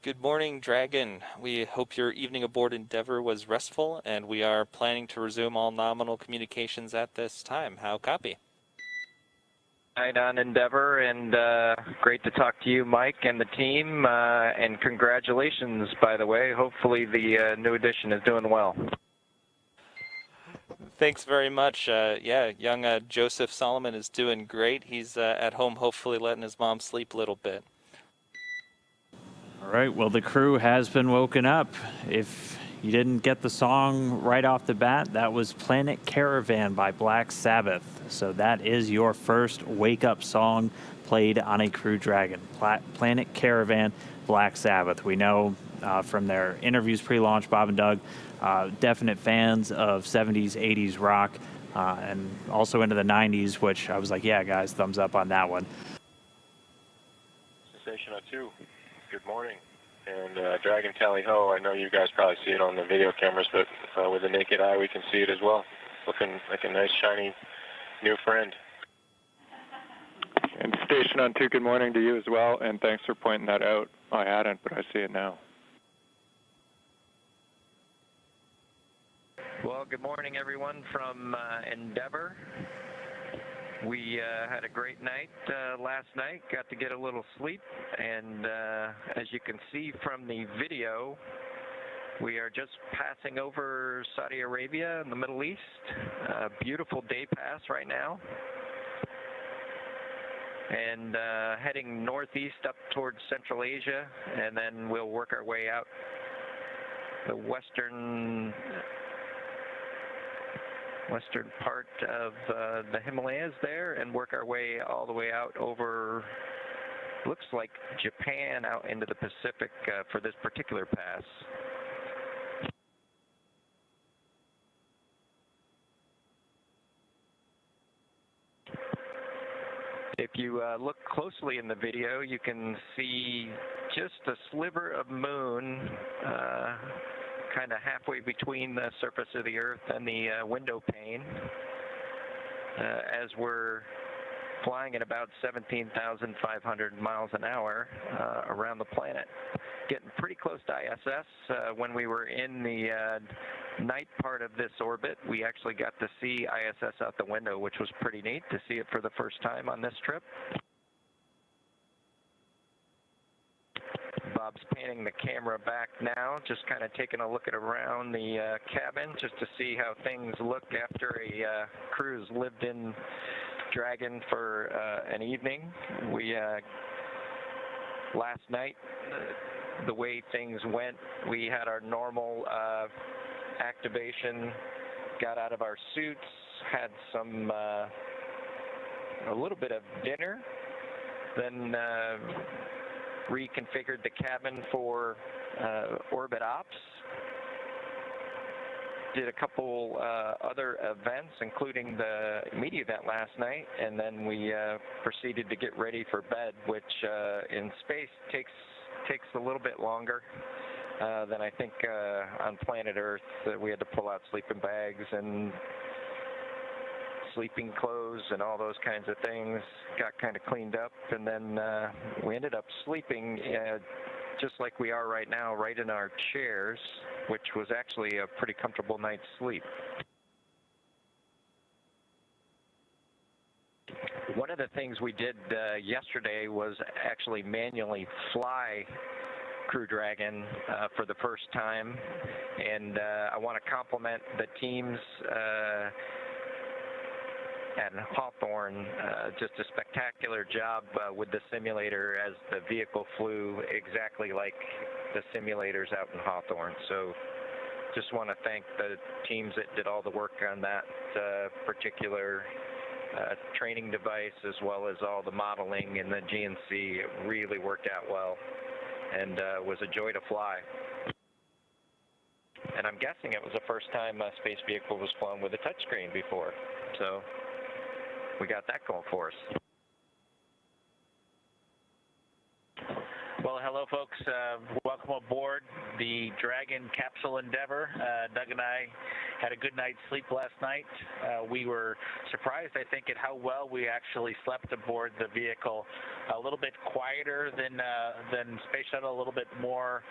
Good morning, Dragon. We hope your evening aboard Endeavour was restful, and we are planning to resume all nominal communications at this time. How copy? Night on Endeavour, and great to talk to you, Mike, and the team, and congratulations, by the way. Hopefully the new edition is doing well. Thanks very much. Yeah, young Joseph Solomon is doing great. He's at home, hopefully letting his mom sleep a little bit. All right, well, the crew has been woken up. If you didn't get the song right off the bat, that was Planet Caravan by Black Sabbath. So that is your first wake-up song played on a Crew Dragon. Planet Caravan, Black Sabbath. We know from their interviews pre-launch, Bob and Doug, definite fans of 70s, 80s rock, and also into the 90s, which I was like, yeah, guys, thumbs up on that one. Sensation 2. Good morning, and Dragon Tally Ho. I know you guys probably see it on the video cameras, but with the naked eye we can see it as well. Looking like a nice shiny new friend. And Station on 2, good morning to you as well, and thanks for pointing that out. I hadn't, but I see it now. Well, good morning, everyone from Endeavour. We had a great night last night, got to get a little sleep, and as you can see from the video, we are just passing over Saudi Arabia in the Middle East. Beautiful day pass right now. And heading northeast up towards Central Asia, and then we'll work our way out the western part of the Himalayas there, and work our way all the way out over, looks like Japan, out into the Pacific for this particular pass. If you look closely in the video, you can see just a sliver of moon kind of halfway between the surface of the Earth and the window pane as we're flying at about 17,500 miles an hour around the planet. Getting pretty close to ISS. When we were in the night part of this orbit, we actually got to see ISS out the window, which was pretty neat to see it for the first time on this trip. Bob's panning the camera back now, just kind of taking a look at around the cabin just to see how things look after a cruise lived in Dragon for an evening. We last night, the way things went, we had our normal activation, got out of our suits, had some a little bit of dinner, then reconfigured the cabin for orbit ops. Did a couple other events, including the media event last night, and then we proceeded to get ready for bed, which in space takes a little bit longer than I think on planet Earth. We had to pull out sleeping bags and sleeping clothes and all those kinds of things. Got kind of cleaned up, and then we ended up sleeping just like we are right now, right in our chairs, which was actually a pretty comfortable night's sleep. One of the things we did yesterday was actually manually fly Crew Dragon for the first time, and I want to compliment the teams at Hawthorne. Just a spectacular job with the simulator as the vehicle flew exactly like the simulators out in Hawthorne. So just want to thank the teams that did all the work on that particular training device, as well as all the modeling and the GNC. It really worked out well and was a joy to fly. And I'm guessing it was the first time a space vehicle was flown with a touchscreen before. So we got that going for us. Well, hello, folks. Welcome aboard the Dragon Capsule Endeavour. Doug and I had a good night's sleep last night. We were surprised, I think, at how well we actually slept aboard the vehicle. A little bit quieter than Space Shuttle, a little bit more,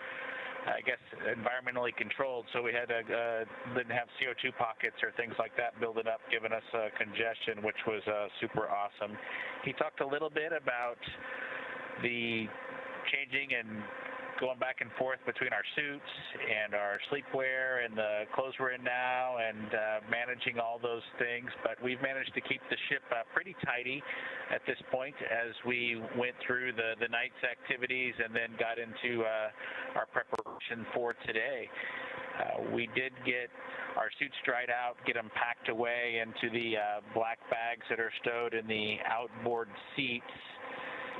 I guess, environmentally controlled, so we had didn't have CO2 pockets or things like that building up, giving us congestion, which was super awesome. He talked a little bit about the changing and going back and forth between our suits and our sleepwear and the clothes we're in now, and managing all those things. But we've managed to keep the ship pretty tidy at this point as we went through the night's activities and then got into our preparation for today. We did get our suits dried out, get them packed away into the black bags that are stowed in the outboard seats.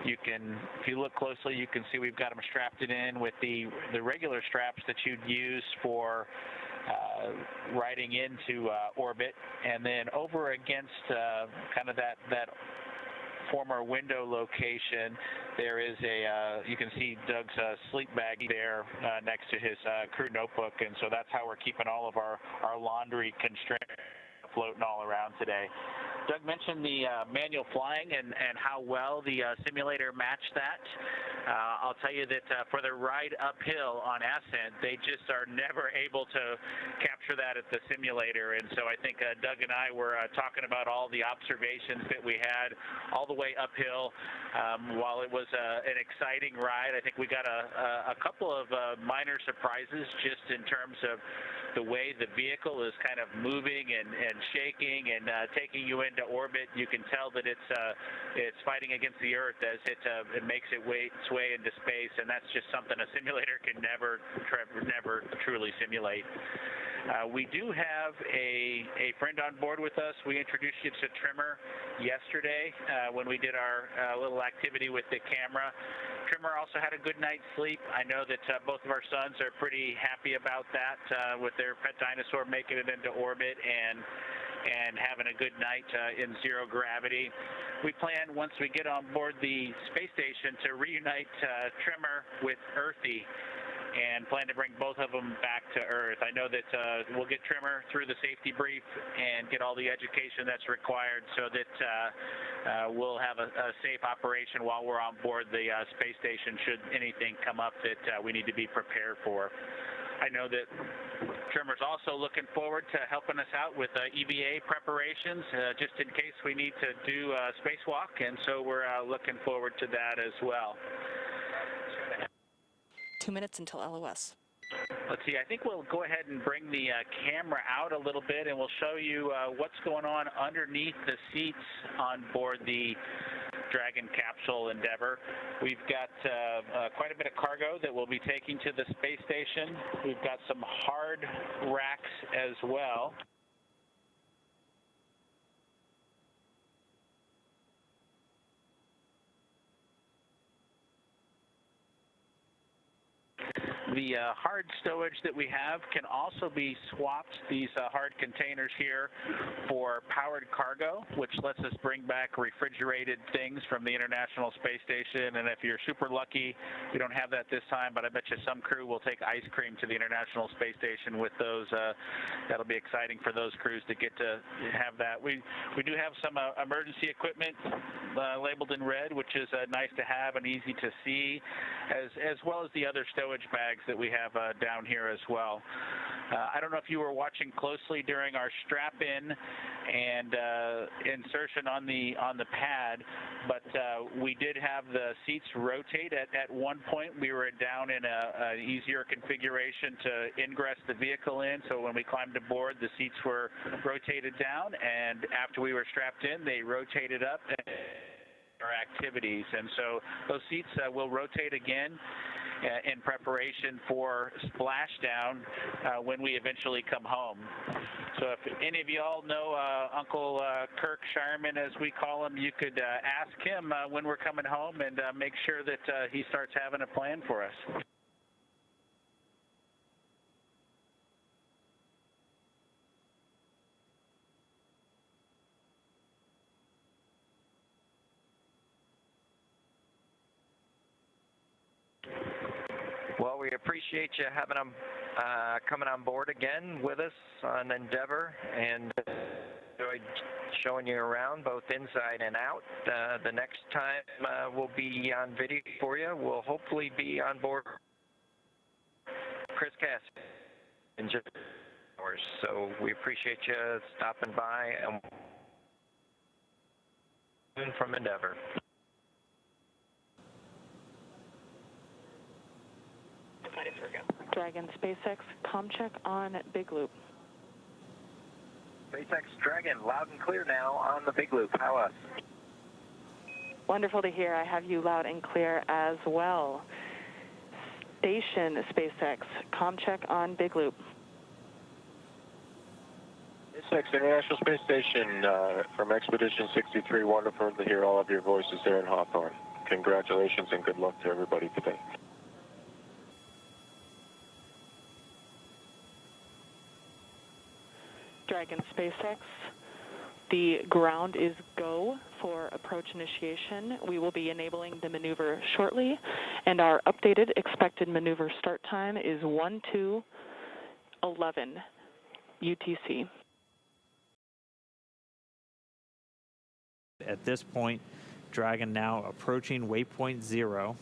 You can, if you look closely, you can see we've got them strapped in with the regular straps that you'd use for riding into orbit, and then over against kind of that former window location, there is a, you can see Doug's sleep bag there next to his crew notebook, and so that's how we're keeping all of our laundry constrained floating all around today. Doug mentioned the manual flying and how well the simulator matched that. I'll tell you that for the ride uphill on ascent, they just are never able to capture that at the simulator. And so I think Doug and I were talking about all the observations that we had all the way uphill. While it was an exciting ride, I think we got a couple of minor surprises just in terms of the way the vehicle is kind of moving and shaking and taking you into orbit. You can tell that it's fighting against the Earth as it makes its way into space, and that's just something a simulator can never truly simulate. We do have a friend on board with us. We introduced you to Trimmer yesterday when we did our little activity with the camera. Trimmer also had a good night's sleep. I know that both of our sons are pretty happy about that with their pet dinosaur making it into orbit and having a good night in zero gravity. We plan, once we get on board the space station, to reunite Trimmer with Earthy and plan to bring both of them back to Earth. I know that we'll get Trimmer through the safety brief and get all the education that's required so that we'll have a safe operation while we're on board the space station should anything come up that we need to be prepared for. I know that Trimmer's also looking forward to helping us out with EVA preparations, just in case we need to do a spacewalk, and so we're looking forward to that as well. 2 minutes until LOS. Let's see, I think we'll go ahead and bring the camera out a little bit, and we'll show you what's going on underneath the seats on board the Dragon Capsule Endeavour. We've got quite a bit of cargo that we'll be taking to the space station. We've got some hard racks as well. The hard stowage that we have can also be swapped, these hard containers here, for powered cargo, which lets us bring back refrigerated things from the International Space Station. And if you're super lucky, we don't have that this time, but I bet you some crew will take ice cream to the International Space Station with those. That'll be exciting for those crews to get to have that. We do have some emergency equipment labeled in red, which is nice to have and easy to see, as well as the other stowage bags that we have down here as well. I don't know if you were watching closely during our strap-in and insertion on the pad, but we did have the seats rotate at one point. We were down in an easier configuration to ingress the vehicle in, so when we climbed aboard, the seats were rotated down, and after we were strapped in, they rotated up our activities. And so those seats will rotate again in preparation for splashdown when we eventually come home. So if any of you all know Uncle Kirk Shireman, as we call him, you could ask him when we're coming home and make sure that he starts having a plan for us. Well, we appreciate you having them coming on board again with us on Endeavor, and enjoyed showing you around both inside and out. The next time we'll be on video for you. We'll hopefully be on board Chris Cass in just hours. So we appreciate you stopping by and from Endeavor. Dragon SpaceX, comm check on Big Loop. SpaceX Dragon, loud and clear now on the Big Loop. How us? Wonderful to hear. I have you loud and clear as well. Station SpaceX, comm check on Big Loop. SpaceX International Space Station from Expedition 63. Wonderful to hear all of your voices there in Hawthorne. Congratulations and good luck to everybody today. Dragon SpaceX, the ground is go for approach initiation. We will be enabling the maneuver shortly, and our updated expected maneuver start time is 12:11 UTC. At this point, Dragon now approaching waypoint 0.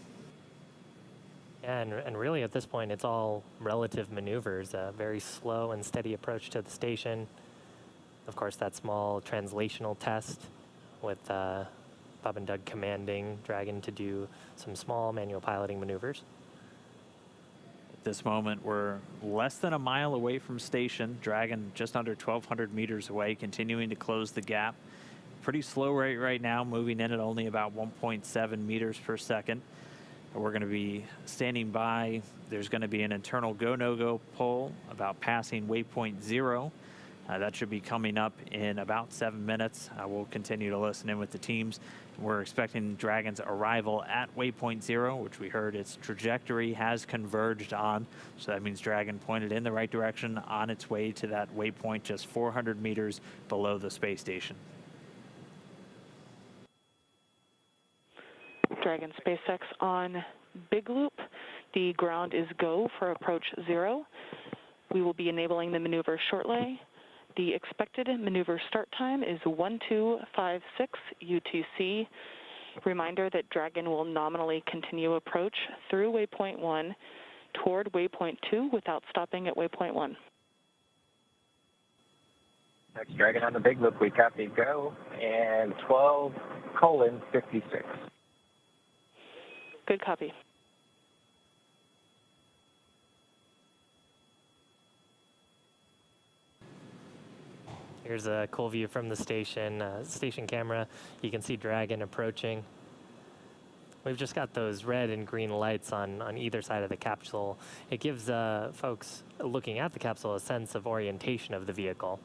And really at this point, it's all relative maneuvers, a very slow and steady approach to the station. Of course, that small translational test with Bob and Doug commanding Dragon to do some small manual piloting maneuvers. At this moment, we're less than a mile away from station. Dragon just under 1,200 meters away, continuing to close the gap. Pretty slow rate right now, moving in at only about 1.7 meters per second. We're going to be standing by. There's going to be an internal go-no-go poll about passing waypoint 0. That should be coming up in about 7 minutes. We'll continue to listen in with the teams. We're expecting Dragon's arrival at waypoint 0, which we heard its trajectory has converged on. So that means Dragon pointed in the right direction on its way to that waypoint just 400 meters below the space station. Dragon SpaceX on Big Loop. The ground is go for approach 0. We will be enabling the maneuver shortly. The expected maneuver start time is 12:56 UTC. Reminder that Dragon will nominally continue approach through waypoint 1 toward waypoint 2 without stopping at waypoint 1. Next Dragon on the Big Loop, we copy go, and 12:56. Good copy. Here's a cool view from the station camera. You can see Dragon approaching. We've just got those red and green lights on either side of the capsule. It gives folks looking at the capsule a sense of orientation of the vehicle.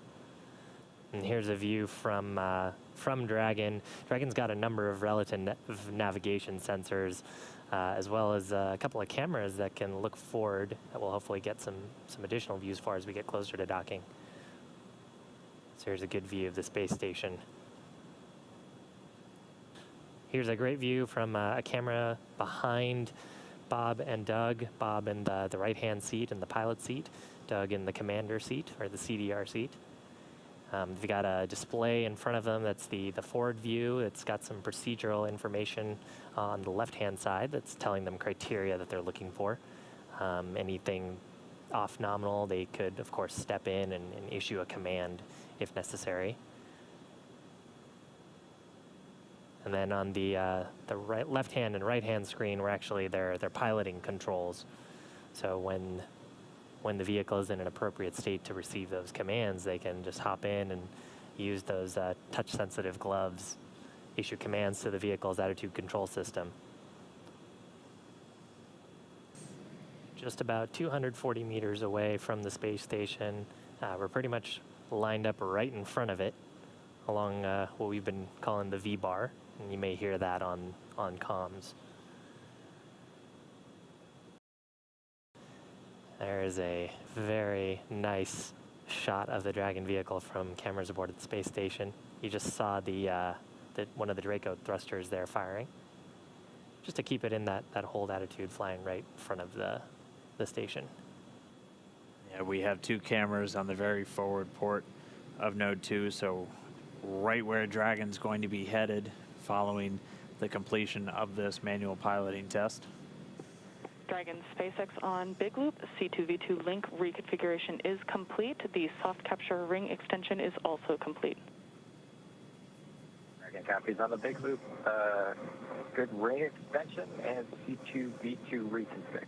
And here's a view from Dragon. Dragon's got a number of relative navigation sensors, as well as a couple of cameras that can look forward. That will hopefully get some additional views for as we get closer to docking. So here's a good view of the space station. Here's a great view from a camera behind Bob and Doug. Bob in the right-hand seat in the pilot seat, Doug in the commander seat, or the CDR seat. They've got a display in front of them that's the forward view. It's got some procedural information on the left-hand side that's telling them criteria that they're looking for. Anything off nominal, they could, of course, step in and issue a command if necessary. And then on the left-hand and right-hand screen were actually their piloting controls. So when the vehicle is in an appropriate state to receive those commands, they can just hop in and use those touch-sensitive gloves, issue commands to the vehicle's attitude control system. Just about 240 meters away from the space station, we're pretty much lined up right in front of it along what we've been calling the V-bar, and you may hear that on comms. There is a very nice shot of the Dragon vehicle from cameras aboard at the space station. You just saw one of the Draco thrusters there firing, just to keep it in that hold attitude, flying right in front of the station. Yeah, we have 2 cameras on the very forward port of Node 2, so right where Dragon's going to be headed following the completion of this manual piloting test. Dragon SpaceX on Big Loop. C2V2 link reconfiguration is complete. The soft capture ring extension is also complete. Dragon copies on the Big Loop. Good ring extension and C2V2 reconfig.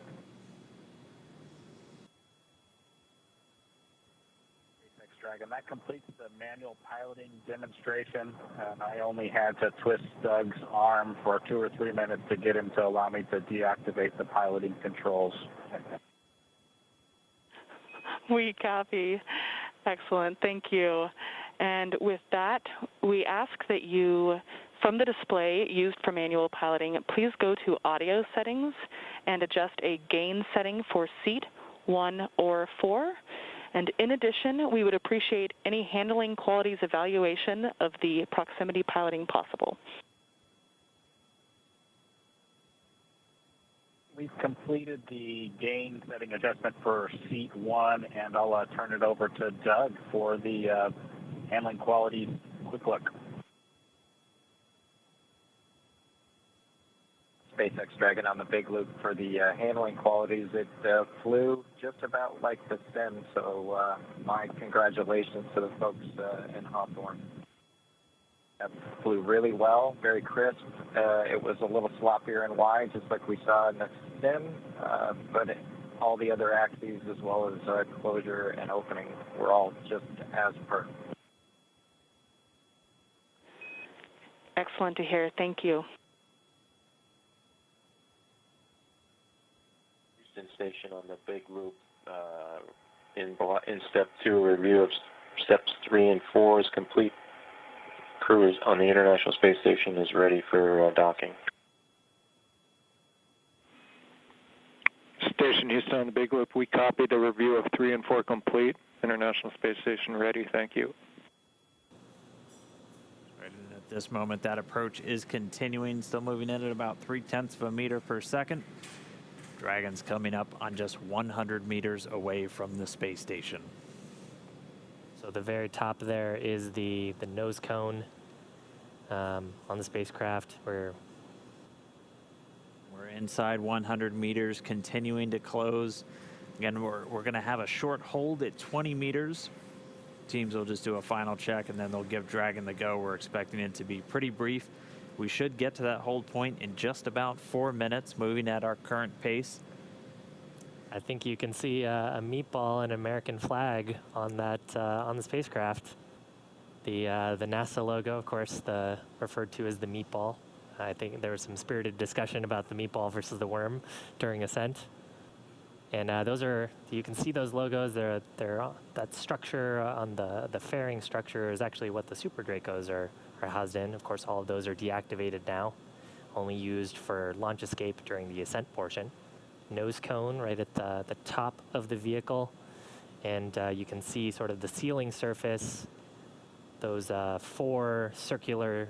Dragon, that completes the manual piloting demonstration. I only had to twist Doug's arm for 2 or 3 minutes to get him to allow me to deactivate the piloting controls. We copy. Excellent. Thank you. And with that, we ask that you, from the display used for manual piloting, please go to audio settings and adjust a gain setting for seat 1 or 4. And in addition, we would appreciate any handling qualities evaluation of the proximity piloting possible. We've completed the gain setting adjustment for seat 1, and I'll turn it over to Doug for the handling qualities quick look. SpaceX Dragon on the Big Loop for the handling qualities. It flew just about like the sim, so my congratulations to the folks in Hawthorne. It flew really well, very crisp. It was a little sloppier and wide, just like we saw in the sim, but all the other axes as well as closure and opening were all just as per. Excellent to hear. Thank you. Station on the Big Loop. In step 2, review of steps 3 and 4 is complete. Crew on the International Space Station is ready for docking. Station Houston on the Big Loop, we copied the review of 3 and 4 complete. International Space Station ready, thank you. Right, and at this moment, that approach is continuing, still moving in at about 0.3 of a meter per second. Dragon's coming up on just 100 meters away from the space station. So the very top there is the nose cone on the spacecraft. We're inside 100 meters, continuing to close. Again, we're going to have a short hold at 20 meters. Teams will just do a final check, and then they'll give Dragon the go. We're expecting it to be pretty brief. We should get to that hold point in just about 4 minutes, moving at our current pace. I think you can see a meatball and American flag on that on the spacecraft. The NASA logo, of course, referred to as the meatball. I think there was some spirited discussion about the meatball versus the worm during ascent. And you can see those logos. That structure on the fairing structure is actually what the Super Dracos are housed in. Of course, all of those are deactivated now, only used for launch escape during the ascent portion. Nose cone right at the top of the vehicle, and you can see sort of the ceiling surface. Those four circular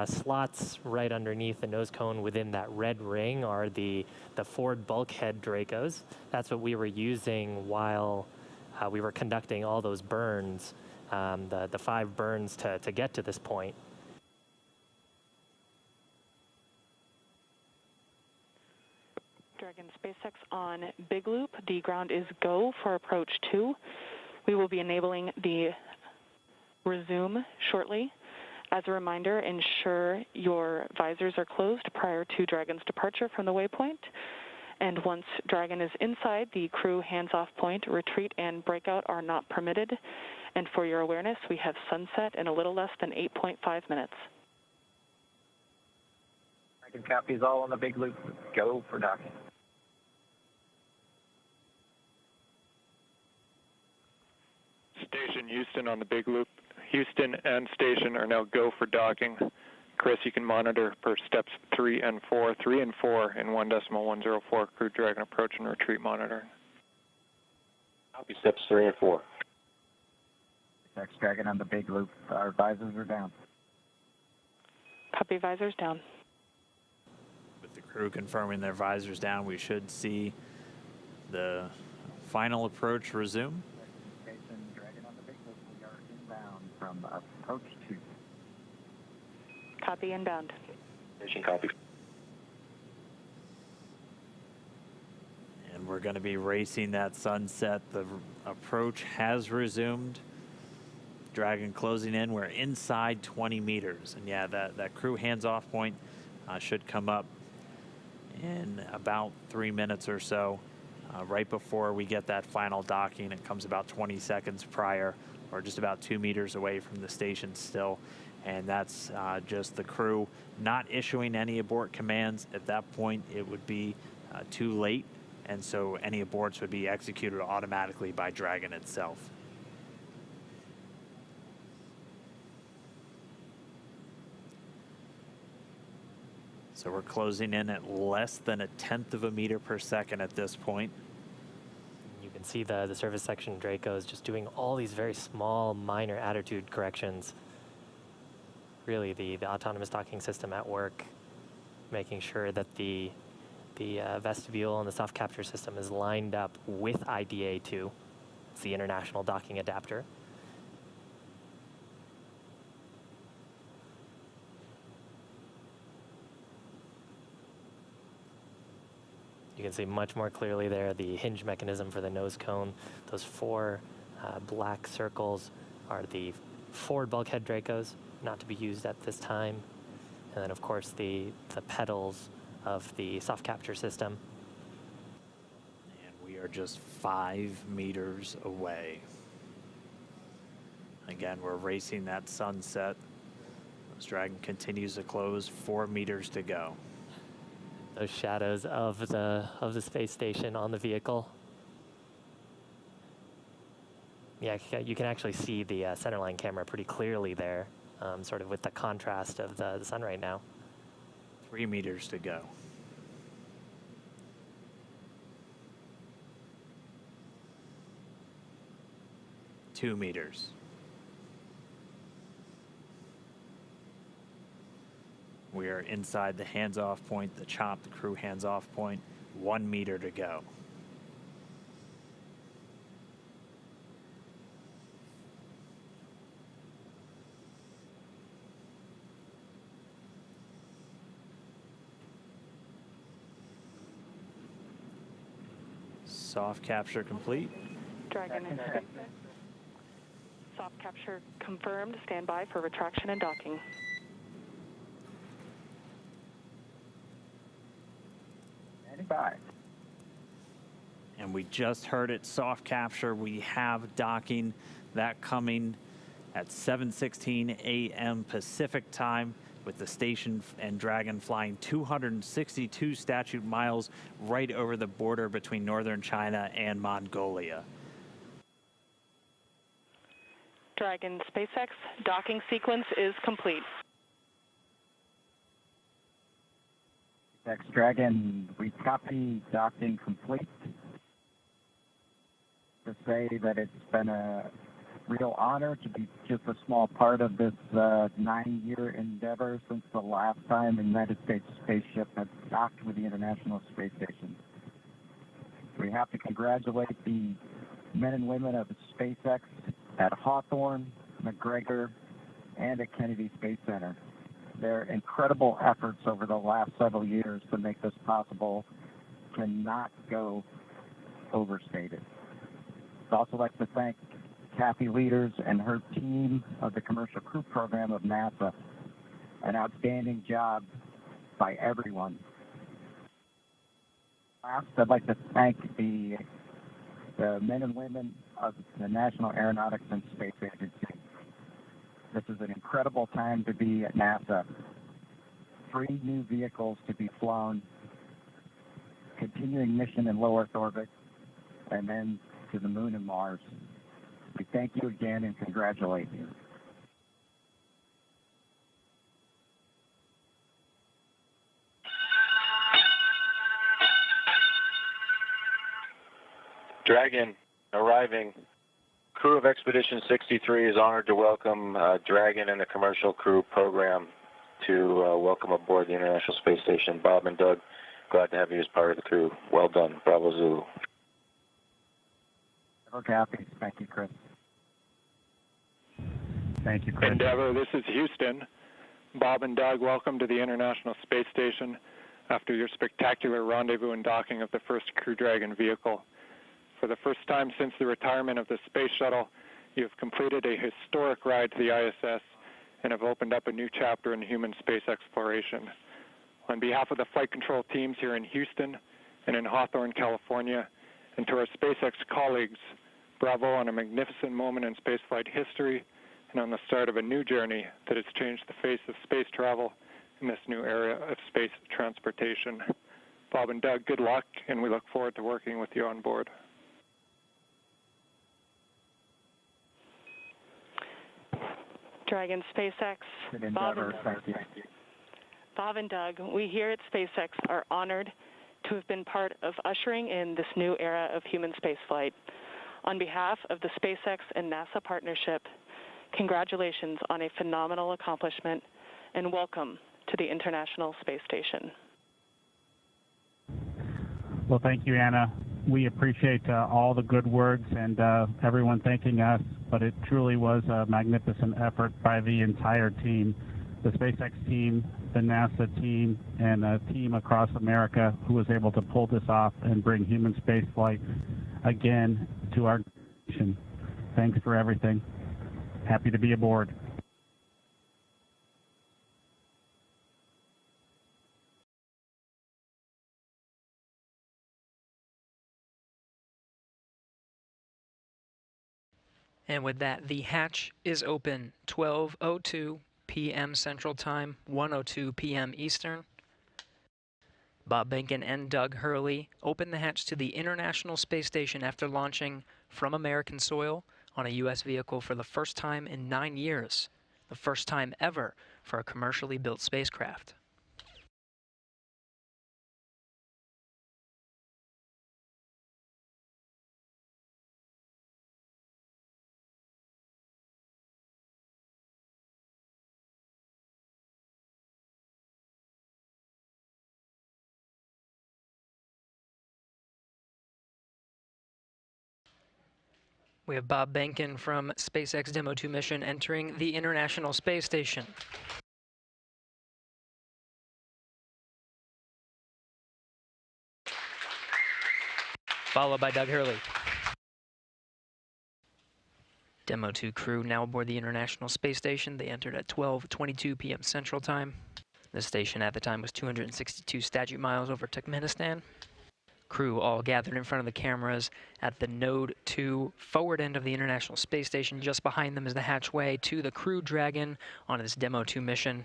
slots right underneath the nose cone within that red ring are the forward bulkhead Dracos. That's what we were using while we were conducting all those burns, the 5 burns to get to this point. Dragon SpaceX on Big Loop. The ground is go for approach 2. We will be enabling the resume shortly. As a reminder, ensure your visors are closed prior to Dragon's departure from the waypoint. And once Dragon is inside the crew hands-off point, retreat and breakout are not permitted. And for your awareness, we have sunset in a little less than 8.5 minutes. Dragon copies all on the big loop. Go for docking. Station Houston on the big loop. Houston and station are now go for docking. Chris, you can monitor per steps 3 and 4. 3 and 4 in 1.104 Crew Dragon approach and retreat monitoring. Copy steps 3 and 4. SpaceX Dragon on the big loop. Our visors are down. Copy, visors down. With the crew confirming their visors down, we should see the final approach resume. Station Dragon on the big loop. We are inbound from approach 2. Copy, inbound. Station copy. And we're going to be racing that sunset. The approach has resumed. Dragon closing in. We're inside 20 meters. And yeah, that crew hands-off point should come up in about 3 minutes or so. Right before we get that final docking, it comes about 20 seconds prior, or just about 2 meters away from the station still. And that's just the crew not issuing any abort commands. At that point, it would be too late, and so any aborts would be executed automatically by Dragon itself. So we're closing in at less than 1/10 of a meter per second at this point. You can see the service section Draco is just doing all these very small, minor attitude corrections. Really, the autonomous docking system at work, making sure that the vestibule and the soft capture system is lined up with IDA2. It's the international docking adapter. You can see much more clearly there the hinge mechanism for the nose cone. Those 4 black circles are the forward bulkhead Dracos, not to be used at this time. And then, of course, the pedals of the soft capture system. And we are just 5 meters away. Again, we're racing that sunset. As Dragon continues to close, 4 meters to go. Those shadows of the space station on the vehicle. Yeah, you can actually see the centerline camera pretty clearly there, sort of with the contrast of the sun right now. 3 meters to go. Two meters. We are inside the hands-off point, the chop, the crew hands-off point. 1 meter to go. Soft capture complete. Dragon and SpaceX. Soft capture confirmed. Stand by for retraction and docking. And we just heard it, soft capture. We have docking, that coming at 7:16 a.m. Pacific time, with the station and Dragon flying 262 statute miles right over the border between northern China and Mongolia. Dragon SpaceX docking sequence is complete. SpaceX Dragon, we copy docking complete. To say that it's been a real honor to be just a small part of this 9-year endeavor since the last time a United States spaceship had docked with the International Space Station. We have to congratulate the men and women of SpaceX at Hawthorne, McGregor, and at Kennedy Space Center. Their incredible efforts over the last several years to make this possible cannot go overstated. I'd also like to thank Kathy Leaders and her team of the Commercial Crew Program of NASA. An outstanding job by everyone. Last, I'd like to thank the men and women of the National Aeronautics and Space Agency. This is an incredible time to be at NASA. 3 new vehicles to be flown, continuing mission in low Earth orbit, and then to the moon and Mars. We thank you again and congratulate you. Dragon arriving. Crew of Expedition 63 is honored to welcome Dragon and the Commercial Crew Program to welcome aboard the International Space Station. Bob and Doug, glad to have you as part of the crew. Well done. Bravo Zulu. Kathy. Thank you, Chris. Thank you, Chris. Endeavor, this is Houston. Bob and Doug, welcome to the International Space Station after your spectacular rendezvous and docking of the first Crew Dragon vehicle. For the first time since the retirement of the Space Shuttle, you have completed a historic ride to the ISS and have opened up a new chapter in human space exploration. On behalf of the flight control teams here in Houston and in Hawthorne, California, and to our SpaceX colleagues, bravo on a magnificent moment in spaceflight history and on the start of a new journey that has changed the face of space travel in this new era of space transportation. Bob and Doug, good luck, and we look forward to working with you on board. Dragon, SpaceX, Bob and Doug, we here at SpaceX are honored to have been part of ushering in this new era of human spaceflight. On behalf of the SpaceX and NASA partnership, congratulations on a phenomenal accomplishment and welcome to the International Space Station. Well, thank you, Anna. We appreciate all the good words and everyone thanking us, but it truly was a magnificent effort by the entire team, the SpaceX team, the NASA team, and a team across America who was able to pull this off and bring human spaceflight again to our nation. Thanks for everything. Happy to be aboard. And with that, the hatch is open, 12:02 p.m. Central Time, 1:02 p.m. Eastern. Bob Behnken and Doug Hurley opened the hatch to the International Space Station after launching from American soil on a U.S. vehicle for the first time in 9 years, the first time ever for a commercially built spacecraft. We have Bob Behnken from SpaceX Demo 2 mission entering the International Space Station. Followed by Doug Hurley. Demo 2 crew now aboard the International Space Station. They entered at 12:22 p.m. Central Time. The station at the time was 262 statute miles over Turkmenistan. Crew all gathered in front of the cameras at the Node 2 forward end of the International Space Station. Just behind them is the hatchway to the Crew Dragon on its Demo 2 mission.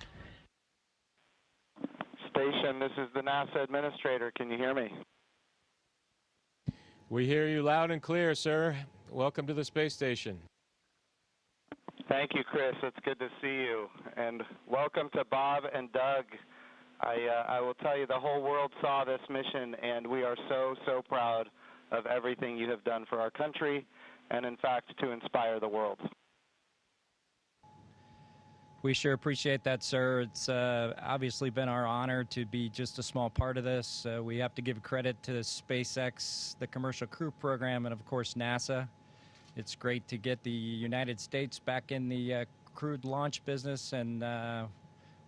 Station, this is the NASA administrator. Can you hear me? We hear you loud and clear, sir. Welcome to the space station. Thank you, Chris. It's good to see you. And welcome to Bob and Doug. I will tell you, the whole world saw this mission, and we are so, so proud of everything you have done for our country and, in fact, to inspire the world. We sure appreciate that, sir. It's obviously been our honor to be just a small part of this. We have to give credit to SpaceX, the Commercial Crew Program, and, of course, NASA. It's great to get the United States back in the crewed launch business, and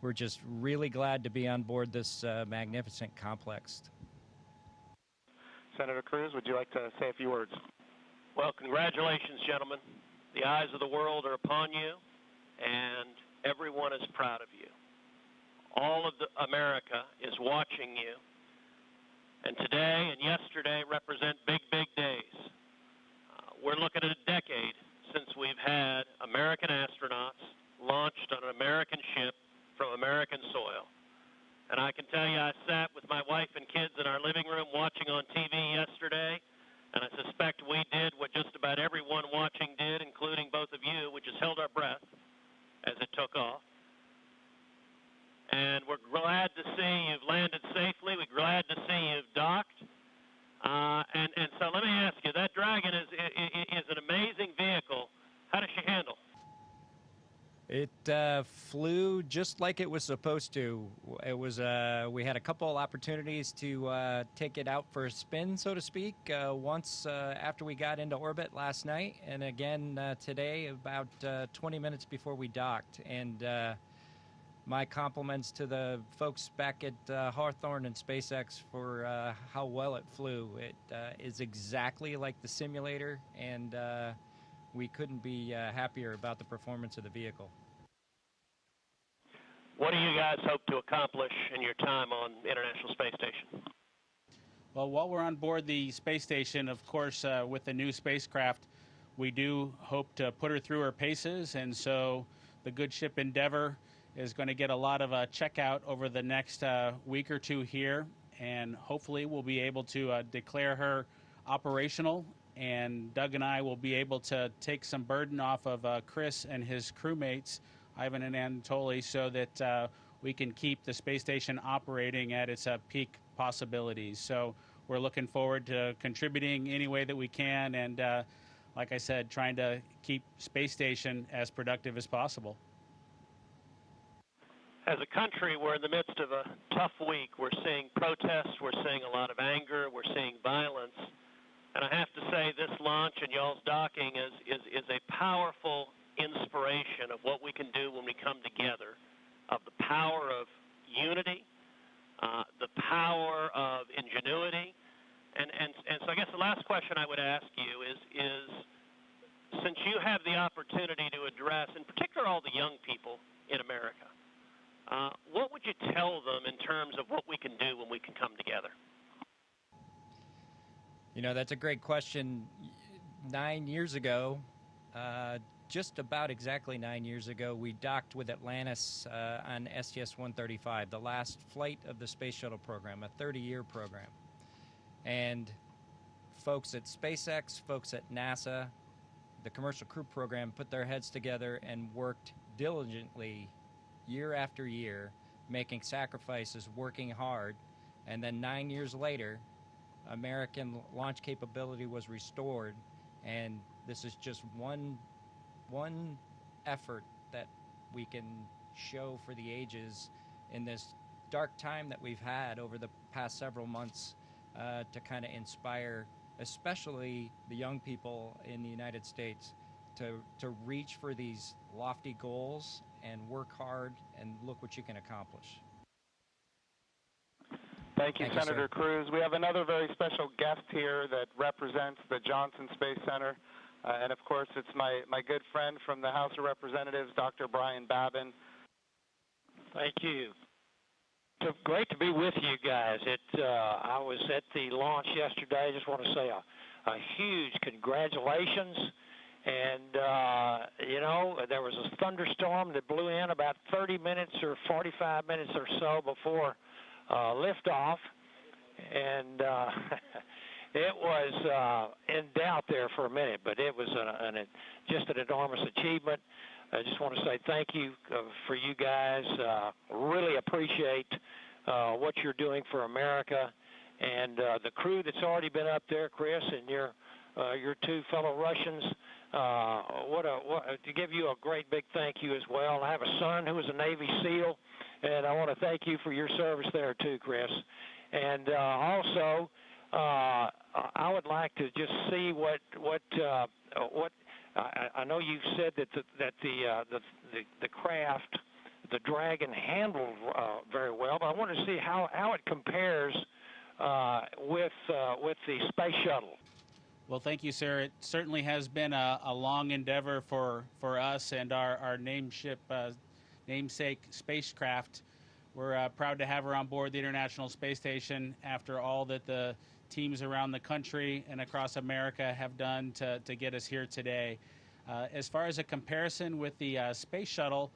we're just really glad to be on board this magnificent complex. Senator Cruz, would you like to say a few words? Well, congratulations, gentlemen. The eyes of the world are upon you, and everyone is proud of you. All of America is watching you, and today and yesterday represent big, big days. We're looking at a decade since we've had American astronauts launched on an American ship from American soil. And I can tell you, I sat with my wife and kids in our living room watching on TV yesterday, and I suspect we did what just about everyone watching did, including both of you, which is held our breath as it took off. And we're glad to see you've landed safely. We're glad to see you've docked. And so let me ask you, that Dragon is an amazing vehicle. How does she handle? It flew just like it was supposed to. It was we had a couple opportunities to take it out for a spin, so to speak. Once after we got into orbit last night, and again today about 20 minutes before we docked. And my compliments to the folks back at Hawthorne and SpaceX for how well it flew. It is exactly like the simulator, and we couldn't be happier about the performance of the vehicle. What do you guys hope to accomplish in your time on the International Space Station? Well, while we're on board the space station, of course, with the new spacecraft, we do hope to put her through her paces, and so the good ship Endeavour is going to get a lot of checkout over the next week or two here, and hopefully we'll be able to declare her operational, and Doug and I will be able to take some burden off of Chris and his crewmates, Ivan and Anatoly, so that we can keep the space station operating at its peak possibilities. So we're looking forward to contributing any way that we can, and like I said, trying to keep space station as productive as possible. As a country, we're in the midst of a tough week. We're seeing protests, we're seeing a lot of anger, we're seeing violence. And I have to say, this launch and y'all's docking is a powerful inspiration of what we can do when we come together, of the power of unity, the power of ingenuity. And so I guess the last question I would ask you is since you have the opportunity to address, in particular, all the young people in America, what would you tell them in terms of what we can do when we can come together? You know, that's a great question. 9 years ago, just about exactly 9 years ago, we docked with Atlantis on STS-135, the last flight of the Space Shuttle program, a 30-year program. And folks at SpaceX, folks at NASA, the Commercial Crew Program put their heads together and worked diligently year after year, making sacrifices, working hard, and then 9 years later, American launch capability was restored, and this is just one effort that we can show for the ages in this dark time that we've had over the past several months to kind of inspire, especially the young people in the United States, to reach for these lofty goals and work hard and look what you can accomplish. Thank you, Senator Cruz. We have another very special guest here that represents the Johnson Space Center. And of course, it's my good friend from the House of Representatives, Dr. Brian Babin. Thank you. It's great to be with you guys. I was at the launch yesterday. I just want to say a huge congratulations. And, you know, there was a thunderstorm that blew in about 30 minutes or 45 minutes or so before liftoff. And it was in doubt there for a minute, but it was just an enormous achievement. I just want to say thank you for you guys. Really appreciate what you're doing for America. And the crew that's already been up there, Chris, and your two fellow Russians, to give you a great big thank you as well. I have a son who was a Navy SEAL, and I want to thank you for your service there too, Chris. And also, I would like to just see what I know you've said that the craft, the Dragon, handled very well, but I want to see how it compares with the space shuttle. Well, thank you, sir. It certainly has been a long endeavor for us and our namesake spacecraft. We're proud to have her on board the International Space Station after all that the teams around the country and across America have done to get us here today. As far as a comparison with the space shuttle,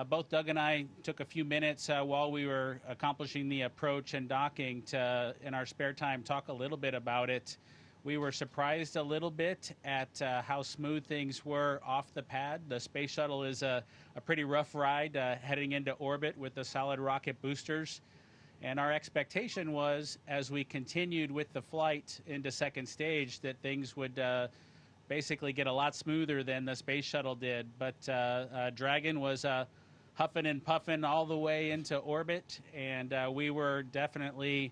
both Doug and I took a few minutes while we were accomplishing the approach and docking to, in our spare time, talk a little bit about it. We were surprised a little bit at how smooth things were off the pad. The space shuttle is a pretty rough ride heading into orbit with the solid rocket boosters. And our expectation was, as we continued with the flight into second stage, that things would basically get a lot smoother than the space shuttle did. But Dragon was huffing and puffing all the way into orbit, and we were definitely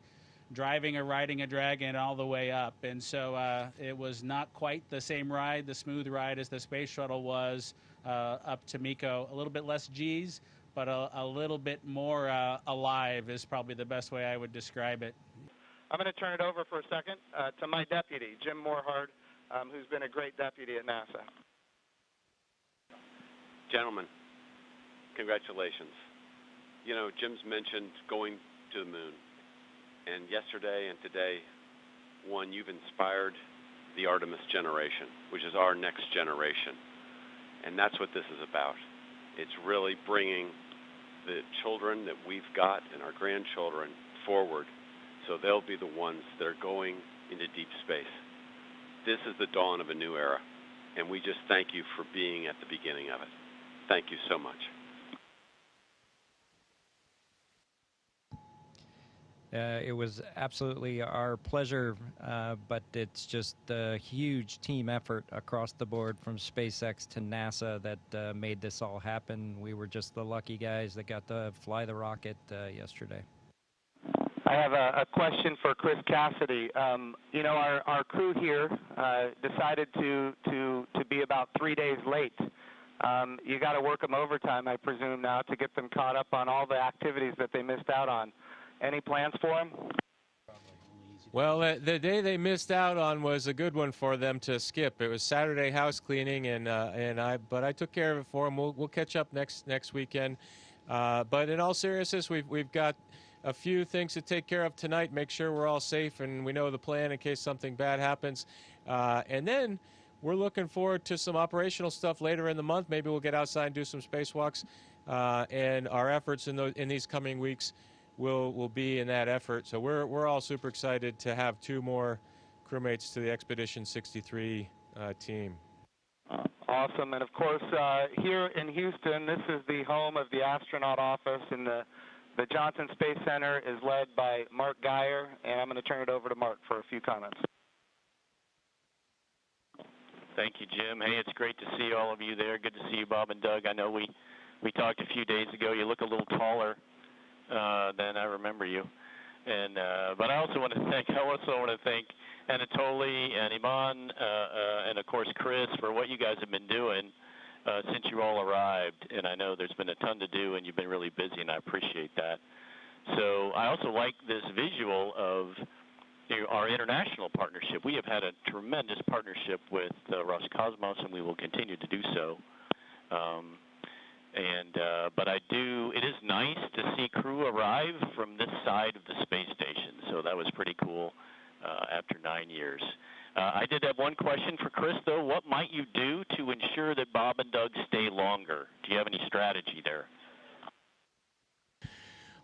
driving or riding a Dragon all the way up. And so it was not quite the same ride, the smooth ride, as the space shuttle was up to Miko. A little bit less G's, but a little bit more alive is probably the best way I would describe it. I'm going to turn it over for a second to my deputy, Jim Morehard, who's been a great deputy at NASA. Gentlemen, congratulations. You know, Jim's mentioned going to the moon. And yesterday and today, one, you've inspired the Artemis generation, which is our next generation. And that's what this is about. It's really bringing the children that we've got and our grandchildren forward, so they'll be the ones that are going into deep space. This is the dawn of a new era, and we just thank you for being at the beginning of it. Thank you so much. It was absolutely our pleasure, but it's just a huge team effort across the board from SpaceX to NASA that made this all happen. We were just the lucky guys that got to fly the rocket yesterday. I have a question for Chris Cassidy. You know, our crew here decided to be about 3 days late. You got to work them overtime, I presume, now to get them caught up on all the activities that they missed out on. Any plans for them? Well, the day they missed out on was a good one for them to skip. It was Saturday house cleaning, but I took care of it for them. We'll catch up next weekend. But in all seriousness, we've got a few things to take care of tonight. Make sure we're all safe and we know the plan in case something bad happens. And then we're looking forward to some operational stuff later in the month. Maybe we'll get outside and do some spacewalks. And our efforts in these coming weeks will be in that effort. So we're all super excited to have 2 more crewmates to the Expedition 63 team. Awesome. And of course, here in Houston, this is the home of the astronaut office, and the Johnson Space Center is led by Mark Geyer, and I'm going to turn it over to Mark for a few comments. Thank you, Jim. Hey, it's great to see all of you there. Good to see you, Bob and Doug. I know we talked a few days ago. You look a little taller than I remember you. And but I also want to thank Anatoly and Iman and of course Chris for what you guys have been doing since you all arrived. And I know there's been a ton to do, and you've been really busy, and I appreciate that. So I also like this visual of our international partnership. We have had a tremendous partnership with Roscosmos, and we will continue to do so. But it is nice to see crew arrive from this side of the space station. So that was pretty cool after 9 years. I did have one question for Chris, though. What might you do to ensure that Bob and Doug stay longer? Do you have any strategy there?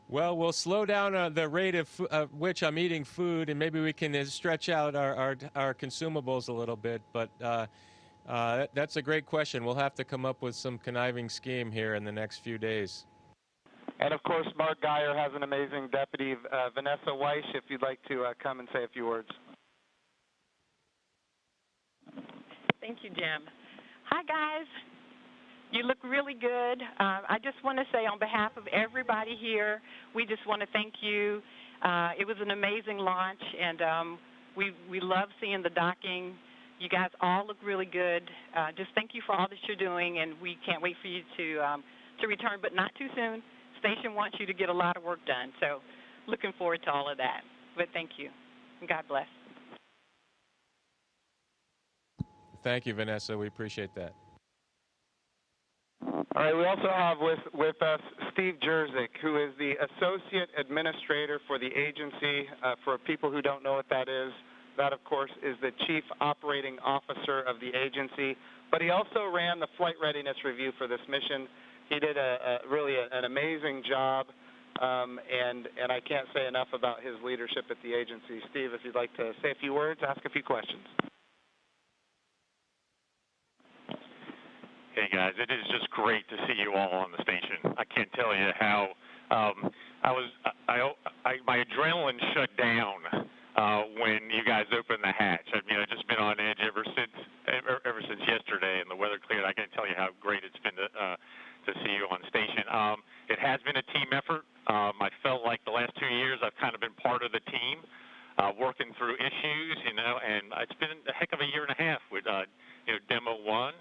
Well, we'll slow down the rate of which I'm eating food, and maybe we can stretch out our consumables a little bit. But that's a great question. We'll have to come up with some conniving scheme here in the next few days. And of course, Mark Geyer has an amazing deputy, Vanessa Weish, if you'd like to come and say a few words. Thank you, Jim. Hi, guys. You look really good. I just want to say on behalf of everybody here, we just want to thank you. It was an amazing launch, and we love seeing the docking. You guys all look really good. Just thank you for all that you're doing, and we can't wait for you to return, but not too soon. Station wants you to get a lot of work done, so looking forward to all of that. But thank you, and God bless. Thank you, Vanessa. We appreciate that. All right, we also have with us Steve Jerzik, who is the Associate Administrator for the agency. For people who don't know what that is, that, of course, is the Chief Operating Officer of the agency. But he also ran the flight readiness review for this mission. He did really an amazing job, and I can't say enough about his leadership at the agency. Steve, if you'd like to say a few words, ask a few questions. Hey guys, it is just great to see you all on the station. I can't tell you how my adrenaline shut down when you guys opened the hatch. I mean, I've just been on edge ever since yesterday, and the weather cleared. I can't tell you how great it's been to see you on station. It has been a team effort. I felt like the last 2 years I've kind of been part of the team, working through issues, and it's been a heck of a year and a half with Demo 1.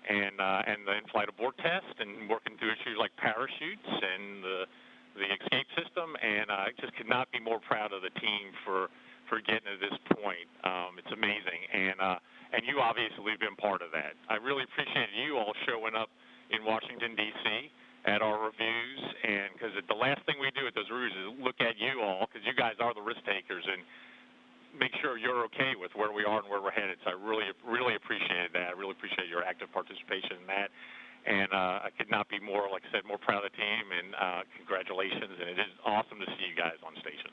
And the in-flight abort test, and working through issues like parachutes and the escape system, and I just could not be more proud of the team for getting to this point. It's amazing, and you obviously have been part of that. I really appreciate you all showing up in Washington, D.C. at our reviews, and because the last thing we do at those reviews is look at you all, because you guys are the risk takers, and make sure you're okay with where we are and where we're headed. So I really appreciate that. I really appreciate your active participation in that. And I could not be more, like I said, more proud of the team, and congratulations. And it is awesome to see you guys on station.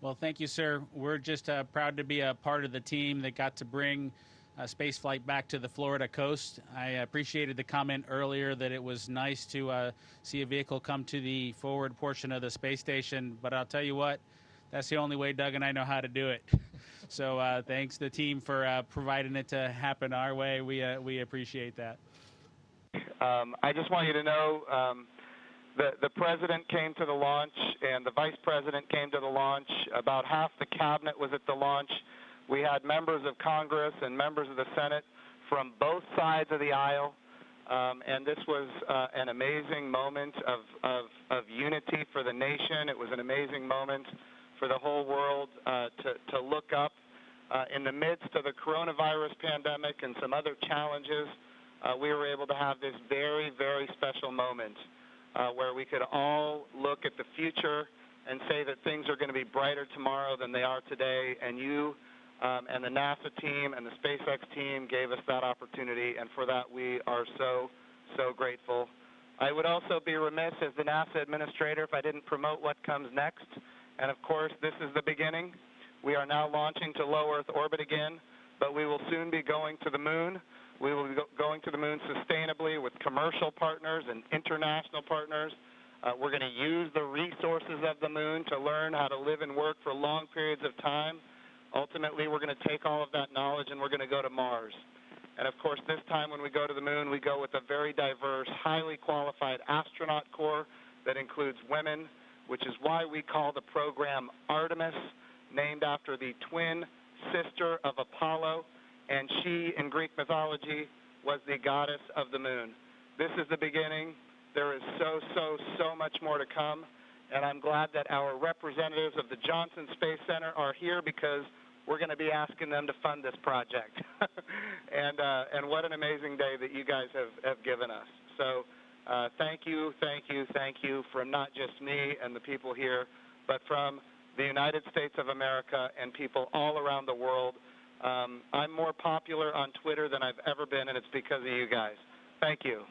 Well, thank you, sir. We're just proud to be a part of the team that got to bring spaceflight back to the Florida coast. I appreciated the comment earlier that it was nice to see a vehicle come to the forward portion of the space station, but I'll tell you what, that's the only way Doug and I know how to do it. So thanks to the team for providing it to happen our way. We appreciate that. I just want you to know the president came to the launch and the vice president came to the launch. About half the cabinet was at the launch. We had members of Congress and members of the Senate from both sides of the aisle. And this was an amazing moment of unity for the nation. It was an amazing moment for the whole world to look up. In the midst of the coronavirus pandemic and some other challenges, we were able to have this very, very special moment where we could all look at the future and say that things are going to be brighter tomorrow than they are today. And you and the NASA team and the SpaceX team gave us that opportunity, and for that we are so, so grateful. I would also be remiss as the NASA administrator if I didn't promote what comes next. And of course, this is the beginning. We are now launching to low Earth orbit again, but we will soon be going to the moon. We will be going to the moon sustainably with commercial partners and international partners. We're going to use the resources of the moon to learn how to live and work for long periods of time. Ultimately, we're going to take all of that knowledge and we're going to go to Mars. And of course, this time when we go to the moon, we go with a very diverse, highly qualified astronaut corps that includes women, which is why we call the program Artemis, named after the twin sister of Apollo, and she, in Greek mythology, was the goddess of the moon. This is the beginning. There is so much more to come, and I'm glad that our representatives of the Johnson Space Center are here because we're going to be asking them to fund this project. And what an amazing day that you guys have given us. So thank you from not just me and the people here, but from the United States of America and people all around the world. I'm more popular on Twitter than I've ever been, and it's because of you guys. Thank you.